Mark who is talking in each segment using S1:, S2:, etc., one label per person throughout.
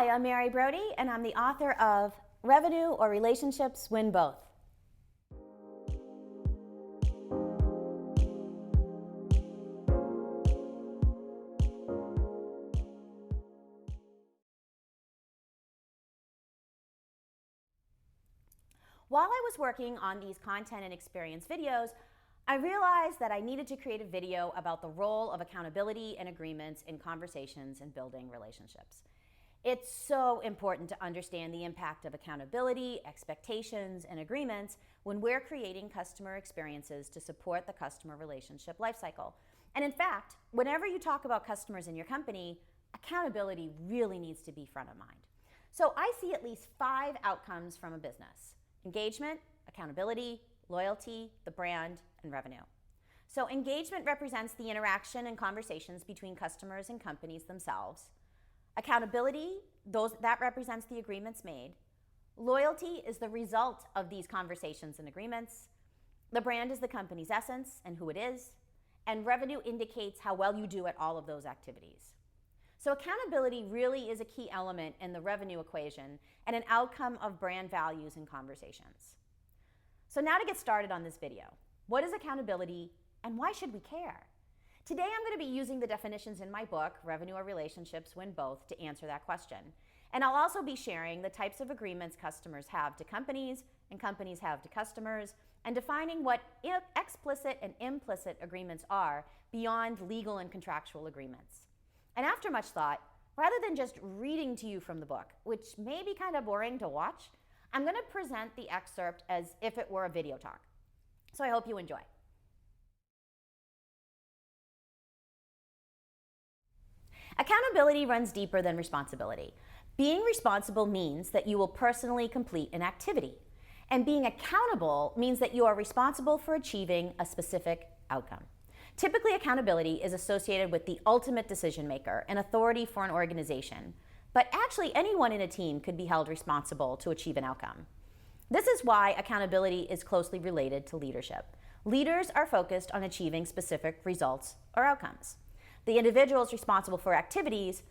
S1: Hi, I'm Mary Brody, and I'm the author of Revenue or Relationships Win Both. While I was working on these content and experience videos, I realized that I needed to create a video about the role of accountability and agreements in conversations and building relationships. It's so important to understand the impact of accountability, expectations, and agreements when we're creating customer experiences to support the customer relationship lifecycle. And in fact, whenever you talk about customers in your company, accountability really needs to be front of mind. So I see at least 5 outcomes from a business: engagement, accountability, loyalty, the brand, and revenue. So engagement represents the interaction and conversations between customers and companies themselves. Accountability, that represents the agreements made. Loyalty is the result of these conversations and agreements. The brand is the company's essence and who it is. And revenue indicates how well you do at all of those activities. So accountability really is a key element in the revenue equation and an outcome of brand values and conversations. So now to get started on this video. What is accountability and why should we care? Today I'm going to be using the definitions in my book, Revenue or Relationships Win Both, to answer that question. And I'll also be sharing the types of agreements customers have to companies and companies have to customers, and defining what explicit and implicit agreements are beyond legal and contractual agreements. And after much thought, rather than just reading to you from the book, which may be kind of boring to watch, I'm going to present the excerpt as if it were a video talk. So I hope you enjoy. Accountability runs deeper than responsibility. Being responsible means that you will personally complete an activity. And being accountable means that you are responsible for achieving a specific outcome. Typically, accountability is associated with the ultimate decision maker, an authority for an organization. But actually, anyone in a team could be held responsible to achieve an outcome. This is why accountability is closely related to leadership. Leaders are focused on achieving specific results or outcomes. The individuals responsible for activities,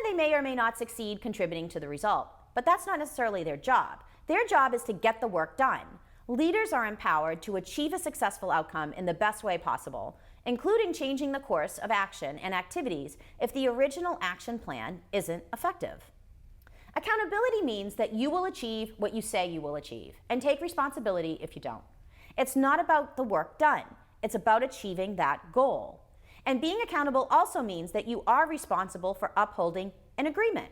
S1: they may or may not succeed contributing to the result, but that's not necessarily their job. Their job is to get the work done. Leaders are empowered to achieve a successful outcome in the best way possible, including changing the course of action and activities if the original action plan isn't effective. Accountability means that you will achieve what you say you will achieve and take responsibility if you don't. It's not about the work done. It's about achieving that goal. And being accountable also means that you are responsible for upholding an agreement.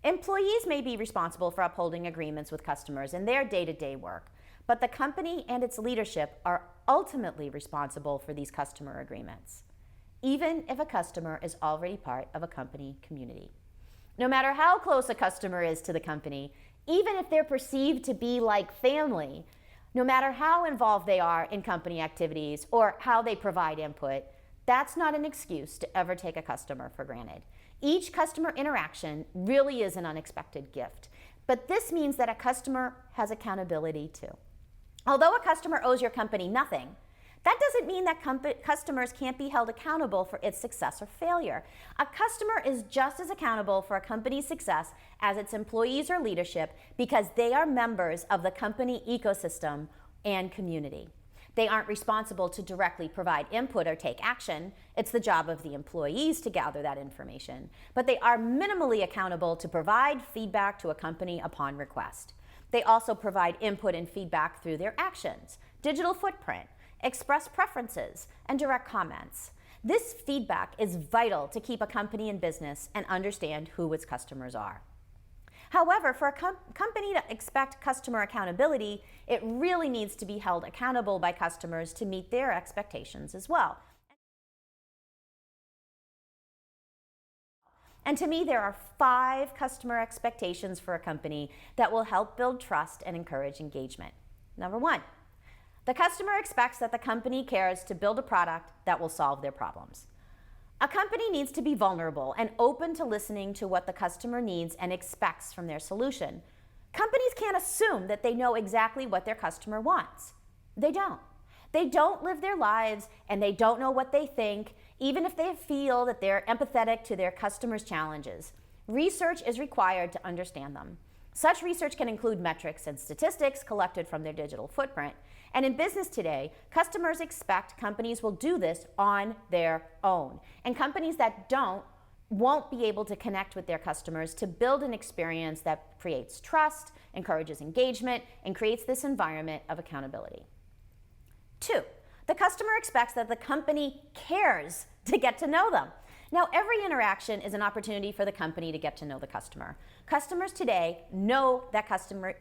S1: Employees may be responsible for upholding agreements with customers in their day-to-day work, but the company and its leadership are ultimately responsible for these customer agreements, even if a customer is already part of a company community. No matter how close a customer is to the company, even if they're perceived to be like family, no matter how involved they are in company activities or how they provide input, that's not an excuse to ever take a customer for granted. Each customer interaction really is an unexpected gift, but this means that a customer has accountability too. Although a customer owes your company nothing, that doesn't mean that customers can't be held accountable for its success or failure. A customer is just as accountable for a company's success as its employees or leadership because they are members of the company ecosystem and community. They aren't responsible to directly provide input or take action. It's the job of the employees to gather that information. But they are minimally accountable to provide feedback to a company upon request. They also provide input and feedback through their actions, digital footprint, express preferences, and direct comments. This feedback is vital to keep a company in business and understand who its customers are. However, for a company to expect customer accountability, it really needs to be held accountable by customers to meet their expectations as well. And to me, there are 5 customer expectations for a company that will help build trust and encourage engagement. Number 1, the customer expects that the company cares to build a product that will solve their problems. A company needs to be vulnerable and open to listening to what the customer needs and expects from their solution. Companies can't assume that they know exactly what their customer wants. They don't. They don't live their lives and they don't know what they think, even if they feel that they're empathetic to their customers' challenges. Research is required to understand them. Such research can include metrics and statistics collected from their digital footprint. And in business today, customers expect companies will do this on their own. And companies that don't won't be able to connect with their customers to build an experience that creates trust, encourages engagement, and creates this environment of accountability. 2, the customer expects that the company cares to get to know them. Now, every interaction is an opportunity for the company to get to know the customer. Customers today know that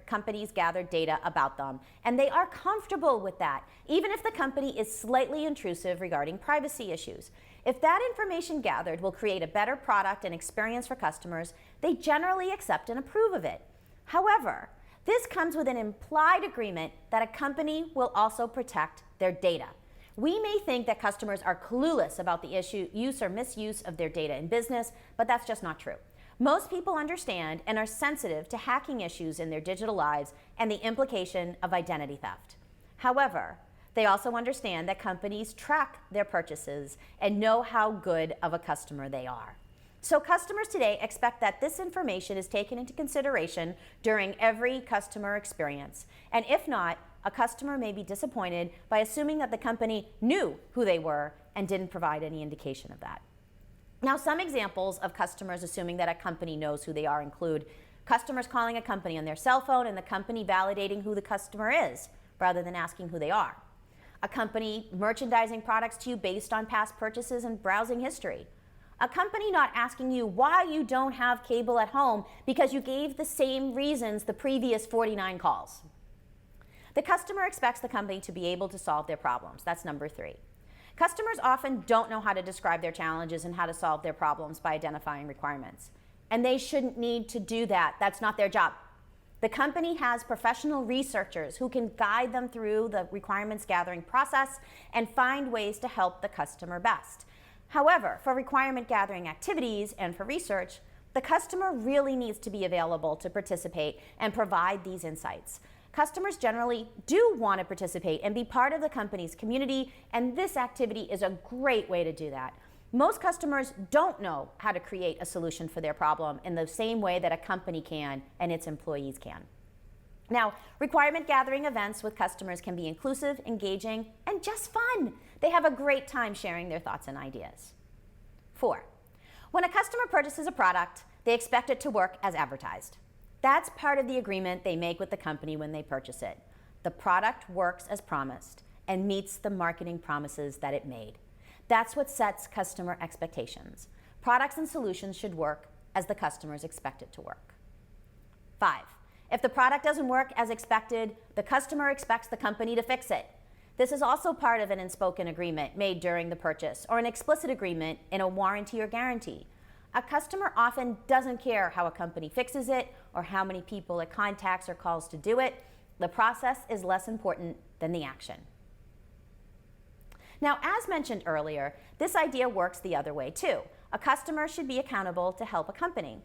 S1: companies gather data about them, and they are comfortable with that, even if the company is slightly intrusive regarding privacy issues. If that information gathered will create a better product and experience for customers, they generally accept and approve of it. However, this comes with an implied agreement that a company will also protect their data. We may think that customers are clueless about the use or misuse of their data in business, but that's just not true. Most people understand and are sensitive to hacking issues in their digital lives and the implication of identity theft. However, they also understand that companies track their purchases and know how good of a customer they are. So customers today expect that this information is taken into consideration during every customer experience. And if not, a customer may be disappointed by assuming that the company knew who they were and didn't provide any indication of that. Now, some examples of customers assuming that a company knows who they are include customers calling a company on their cell phone and the company validating who the customer is rather than asking who they are. A company merchandising products to you based on past purchases and browsing history. A company not asking you why you don't have cable at home because you gave the same reasons the previous 49 calls. The customer expects the company to be able to solve their problems. That's number 3. Customers often don't know how to describe their challenges and how to solve their problems by identifying requirements. And they shouldn't need to do that. That's not their job. The company has professional researchers who can guide them through the requirements gathering process and find ways to help the customer best. However, for requirement gathering activities and for research, the customer really needs to be available to participate and provide these insights. Customers generally do want to participate and be part of the company's community, and this activity is a great way to do that. Most customers don't know how to create a solution for their problem in the same way that a company can and its employees can. Now, requirement gathering events with customers can be inclusive, engaging, and just fun. They have a great time sharing their thoughts and ideas. 4, when a customer purchases a product, they expect it to work as advertised. That's part of the agreement they make with the company when they purchase it. The product works as promised and meets the marketing promises that it made. That's what sets customer expectations. Products and solutions should work as the customers expect it to work. 5, if the product doesn't work as expected, the customer expects the company to fix it. This is also part of an unspoken agreement made during the purchase or an explicit agreement in a warranty or guarantee. A customer often doesn't care how a company fixes it or how many people it contacts or calls to do it. The process is less important than the action. Now, as mentioned earlier, this idea works the other way too. A customer should be accountable to help a company.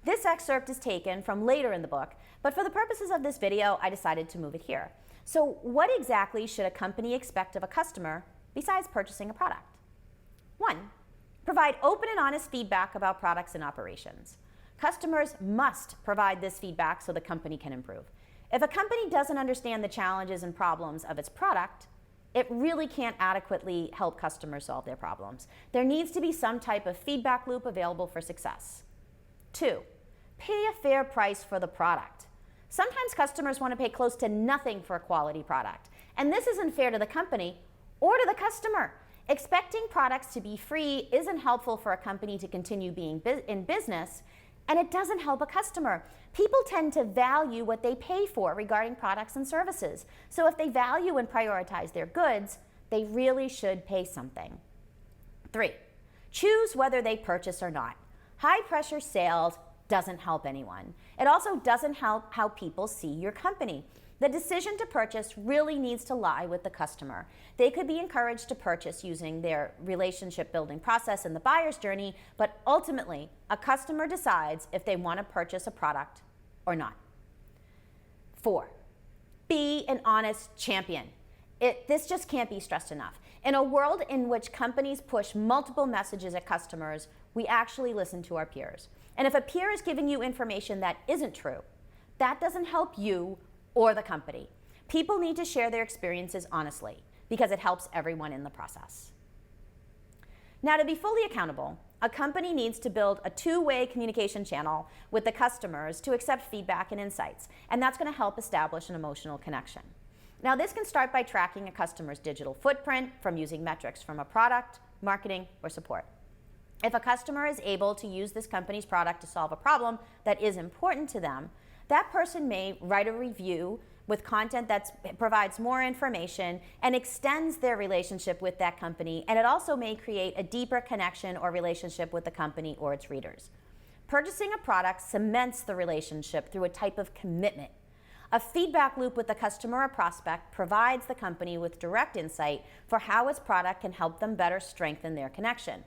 S1: This excerpt is taken from later in the book, but for the purposes of this video, I decided to move it here. So what exactly should a company expect of a customer besides purchasing a product? 1, provide open and honest feedback about products and operations. Customers must provide this feedback so the company can improve. If a company doesn't understand the challenges and problems of its product, it really can't adequately help customers solve their problems. There needs to be some type of feedback loop available for success. 2, pay a fair price for the product. Sometimes customers want to pay close to nothing for a quality product, and this isn't fair to the company or to the customer. Expecting products to be free isn't helpful for a company to continue being in business, and it doesn't help a customer. People tend to value what they pay for regarding products and services. So if they value and prioritize their goods, they really should pay something. 3, choose whether they purchase or not. High-pressure sales doesn't help anyone. It also doesn't help how people see your company. The decision to purchase really needs to lie with the customer. They could be encouraged to purchase using their relationship building process in the buyer's journey, but ultimately, a customer decides if they want to purchase a product or not. 4, be an honest champion. This just can't be stressed enough. In a world in which companies push multiple messages at customers, we actually listen to our peers. And if a peer is giving you information that isn't true, that doesn't help you or the company. People need to share their experiences honestly because it helps everyone in the process. Now, to be fully accountable, a company needs to build a two-way communication channel with the customers to accept feedback and insights, and that's going to help establish an emotional connection. Now, this can start by tracking a customer's digital footprint from using metrics from a product, marketing, or support. If a customer is able to use this company's product to solve a problem that is important to them, that person may write a review with content that provides more information and extends their relationship with that company, and it also may create a deeper connection or relationship with the company or its readers. Purchasing a product cements the relationship through a type of commitment. A feedback loop with the customer or prospect provides the company with direct insight for how its product can help them better strengthen their connection.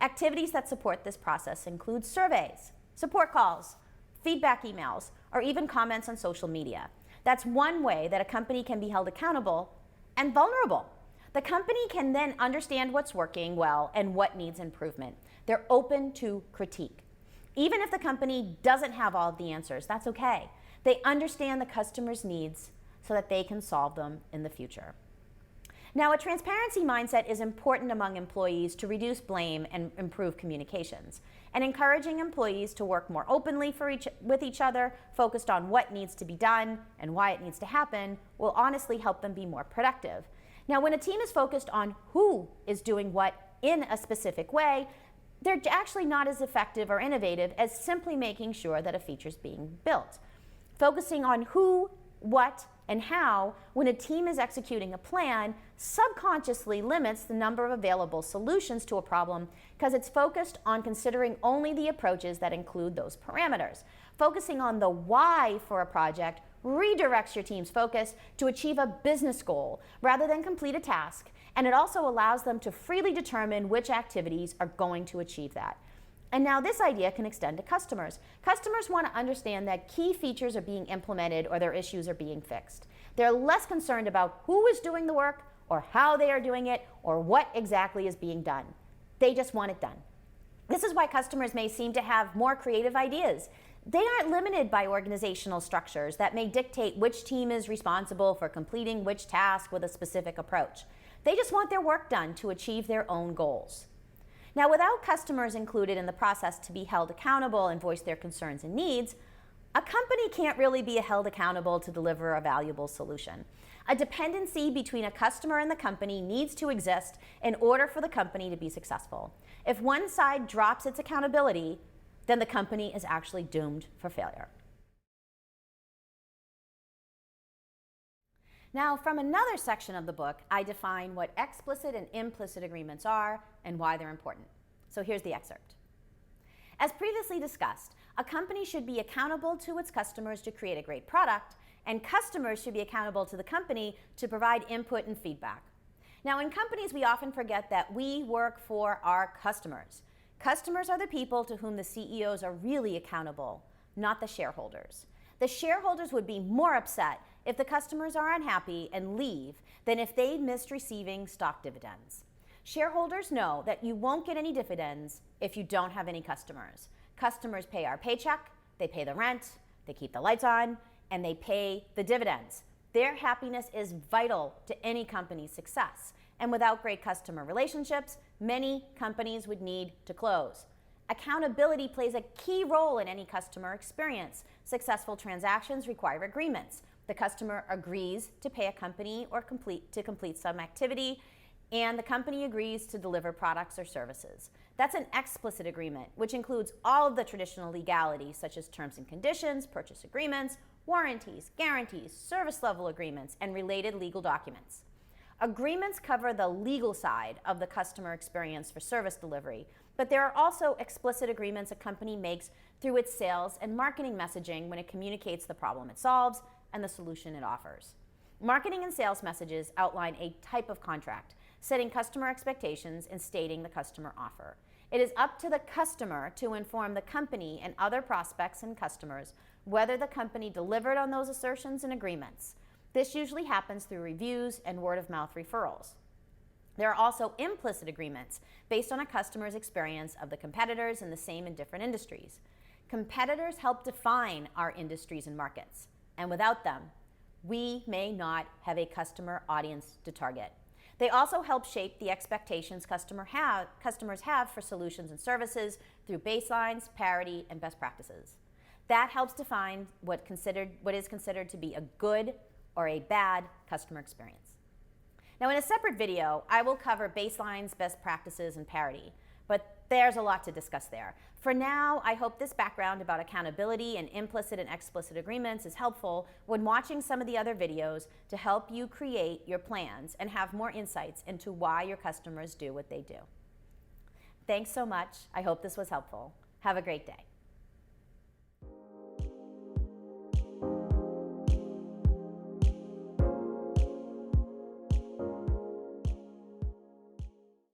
S1: Activities that support this process include surveys, support calls, feedback emails, or even comments on social media. That's one way that a company can be held accountable and vulnerable. The company can then understand what's working well and what needs improvement. They're open to critique. Even if the company doesn't have all of the answers, that's okay. They understand the customer's needs so that they can solve them in the future. Now, a transparency mindset is important among employees to reduce blame and improve communications. And encouraging employees to work more openly with each other, focused on what needs to be done and why it needs to happen, will honestly help them be more productive. Now, when a team is focused on who is doing what in a specific way, they're actually not as effective or innovative as simply making sure that a feature is being built. Focusing on who, what, and how, when a team is executing a plan, subconsciously limits the number of available solutions to a problem because it's focused on considering only the approaches that include those parameters. Focusing on the why for a project redirects your team's focus to achieve a business goal rather than complete a task, and it also allows them to freely determine which activities are going to achieve that. And now this idea can extend to customers. Customers want to understand that key features are being implemented or their issues are being fixed. They're less concerned about who is doing the work or how they are doing it or what exactly is being done. They just want it done. This is why customers may seem to have more creative ideas. They aren't limited by organizational structures that may dictate which team is responsible for completing which task with a specific approach. They just want their work done to achieve their own goals. Now, without customers included in the process to be held accountable and voice their concerns and needs, a company can't really be held accountable to deliver a valuable solution. A dependency between a customer and the company needs to exist in order for the company to be successful. If one side drops its accountability, then the company is actually doomed for failure. Now, from another section of the book, I define what explicit and implicit agreements are and why they're important. So here's the excerpt. As previously discussed, a company should be accountable to its customers to create a great product, and customers should be accountable to the company to provide input and feedback. Now, in companies, we often forget that we work for our customers. Customers are the people to whom the CEOs are really accountable, not the shareholders. The shareholders would be more upset if the customers are unhappy and leave than if they missed receiving stock dividends. Shareholders know that you won't get any dividends if you don't have any customers. Customers pay our paycheck, they pay the rent, they keep the lights on, and they pay the dividends. Their happiness is vital to any company's success. And without great customer relationships, many companies would need to close. Accountability plays a key role in any customer experience. Successful transactions require agreements. The customer agrees to pay a company or complete some activity, and the company agrees to deliver products or services. That's an explicit agreement, which includes all of the traditional legalities such as terms and conditions, purchase agreements, warranties, guarantees, service level agreements, and related legal documents. Agreements cover the legal side of the customer experience for service delivery, but there are also explicit agreements a company makes through its sales and marketing messaging when it communicates the problem it solves and the solution it offers. Marketing and sales messages outline a type of contract, setting customer expectations and stating the customer offer. It is up to the customer to inform the company and other prospects and customers whether the company delivered on those assertions and agreements. This usually happens through reviews and word-of-mouth referrals. There are also implicit agreements based on a customer's experience of the competitors in the same and different industries. Competitors help define our industries and markets, and without them, we may not have a customer audience to target. They also help shape the expectations customers have for solutions and services through baselines, parity, and best practices. That helps define what is considered to be a good or a bad customer experience. Now, in a separate video, I will cover baselines, best practices, and parity, but there's a lot to discuss there. For now, I hope this background about accountability and implicit and explicit agreements is helpful when watching some of the other videos to help you create your plans and have more insights into why your customers do what they do. Thanks so much. I hope this was helpful. Have a great day.